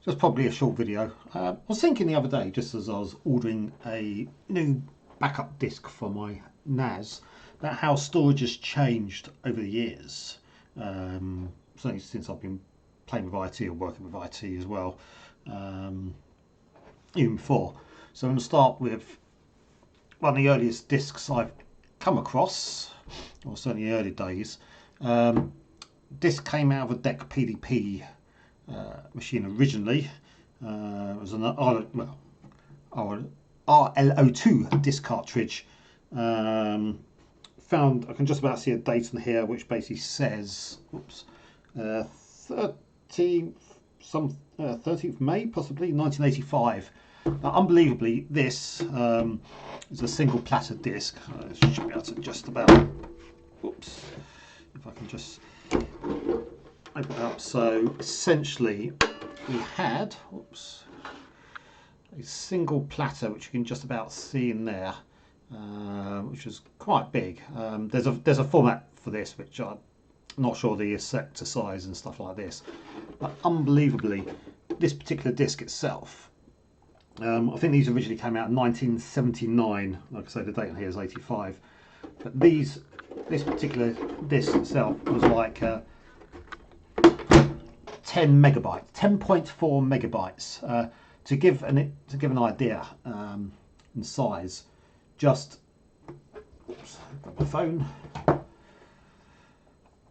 Just probably a short video. I was thinking the other day, just as I was ordering a new backup disk for my NAS, about how storage has changed over the years. Certainly since I've been playing with IT or working with IT as well, even before. So I'm going to start with one of the earliest disks I've come across, or certainly early days. Disk came out of a DEC PDP machine originally. It was an RLO2 disk cartridge. Found, I can just about see a date on here which basically says, 13th May, possibly 1985. Now, unbelievably, this is a single platter disc. I should be able to just about, if I can just open it up. So essentially we had a single platter which you can just about see in there, which is quite big. There's a format for this which I'm not sure the sector size and stuff like this, but unbelievably this particular disc itself, I think these originally came out in 1979. Like I say, the date on here is 85, but this particular disc itself was like 10 megabytes, 10.4 megabytes. To give an idea in size, just grab my phone,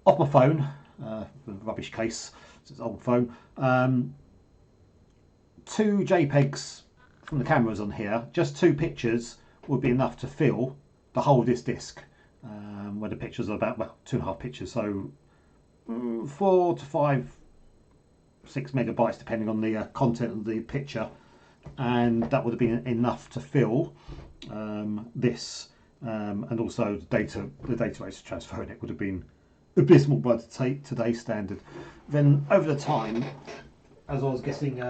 off my phone, rubbish case, it's an old phone. 2 JPEGs from the cameras on here, just 2 pictures would be enough to fill the whole of this disc, where the pictures are about, well, 2.5 pictures, so 4 to 5, 6 megabytes depending on the content of the picture, and that would have been enough to fill this, and also the data rates transferring it would have been abysmal by today's standard. Then over the time, as I was getting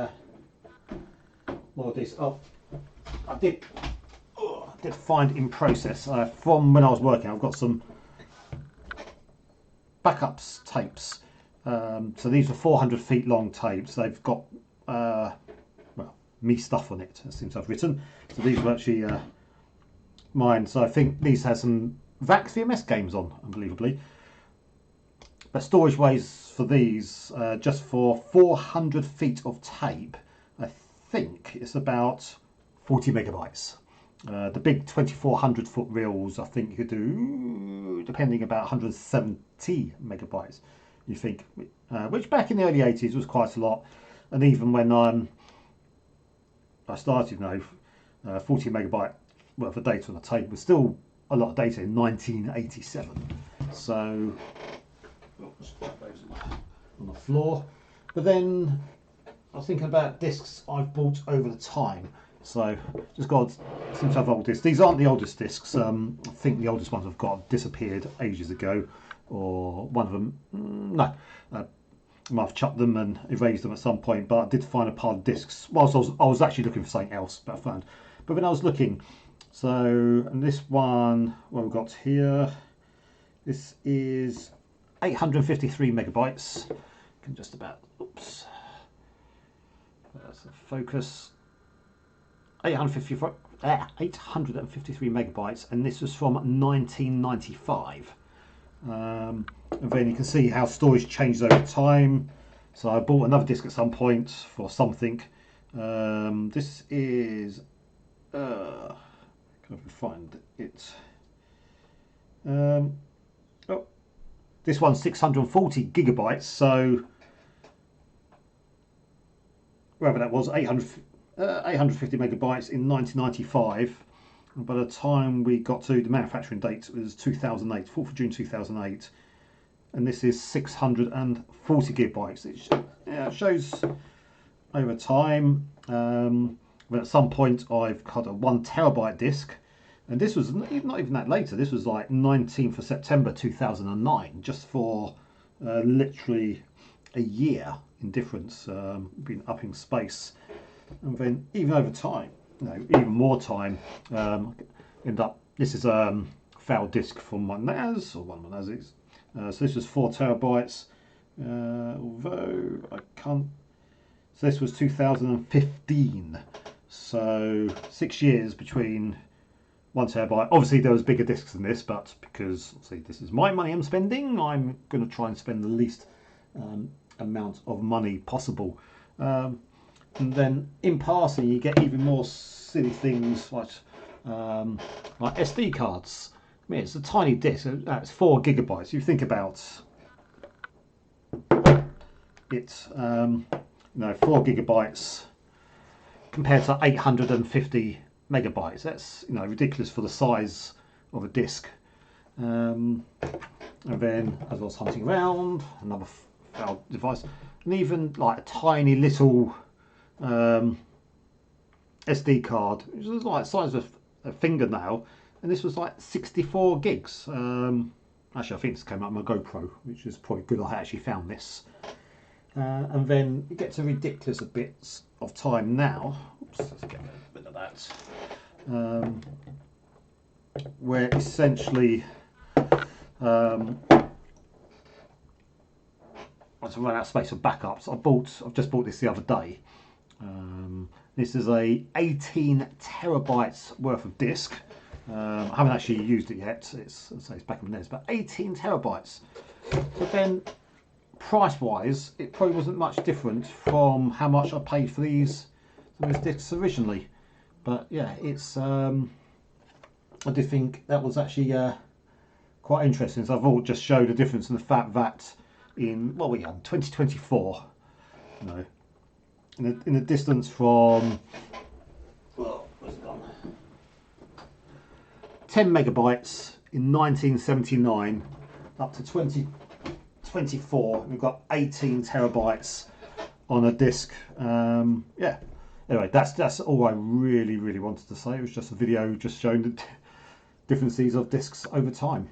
more of this, I did find in process, from when I was working, I've got some backups tapes. So these are 400 feet long tapes. They've got me stuff on it, it seems I've written. So these were actually mine. So I think these have some VAX VMS games on, unbelievably. But storage ways for these, just for 400 feet of tape, I think it's about 40 megabytes. The big 2400 foot reels, I think you could do, depending, about 170 megabytes. You think, which back in the early 80s was quite a lot, and even when I started, 40 megabyte worth of data on the tape was still a lot of data in 1987. So on the floor. But then I was thinking about discs I've bought over the time. So just got, since I've old discs, these aren't the oldest discs. I think the oldest ones I've got disappeared ages ago, or one of them, no, I might have chucked them and erased them at some point, but I did find a pile of discs whilst I was actually looking for something else, but I found. But when I was looking, so, and this one, what we've got here, this is 853 megabytes. You can just about, that's the focus. 853 megabytes, and this was from 1995. And then you can see how storage changes over time. So I bought another disc at some point for something. This is, can I find it? This one's 640 gigabytes. So wherever that was, 850 megabytes in 1995. And by the time we got to the manufacturing date, it was 2008, 4th of June 2008. And this is 640 gigabytes. It shows over time. But at some point I've got a 1 terabyte disk. And this was not even that later. This was like 19th of September 2009, just for literally a year in difference, been upping space. And then even over time, even more time, end up, this is a failed disk from my NAS, or one of my NASs. So this was 4 terabytes, although I can't So this was 2015. So 6 years between 1 terabyte. Obviously there was bigger discs than this, but because obviously this is my money I'm spending, I'm going to try and spend the least amount of money possible. And then in passing you get even more silly things like SD cards. I mean, it's a tiny disc. It's 4 gigabytes. You think about it, 4 gigabytes compared to 850 megabytes. That's ridiculous for the size of a disc. And then as I was hunting around, another failed device, and even like a tiny little SD card, which was like the size of a fingernail, and this was like 64 gigs. Actually, I think this came out of my GoPro, which is probably good I actually found this. And then it gets a ridiculous bits of time now. Oops, let's get rid of that. Where essentially to run out of space for backups, I've just bought this the other day. This is a 18 terabytes worth of disk. I haven't actually used it yet. It's back in the NAS, but 18 terabytes. So then, price-wise, it probably wasn't much different from how much I paid for these discs originally. But yeah, it's I did think that was actually quite interesting. So I've all just showed a difference in the fact that in 2024, in the distance from 10 megabytes in 1979 up to 2024, we've got 18 terabytes on a disc. Yeah. Anyway, that's all I really wanted to say. It was just a video just showing the differences of discs over time.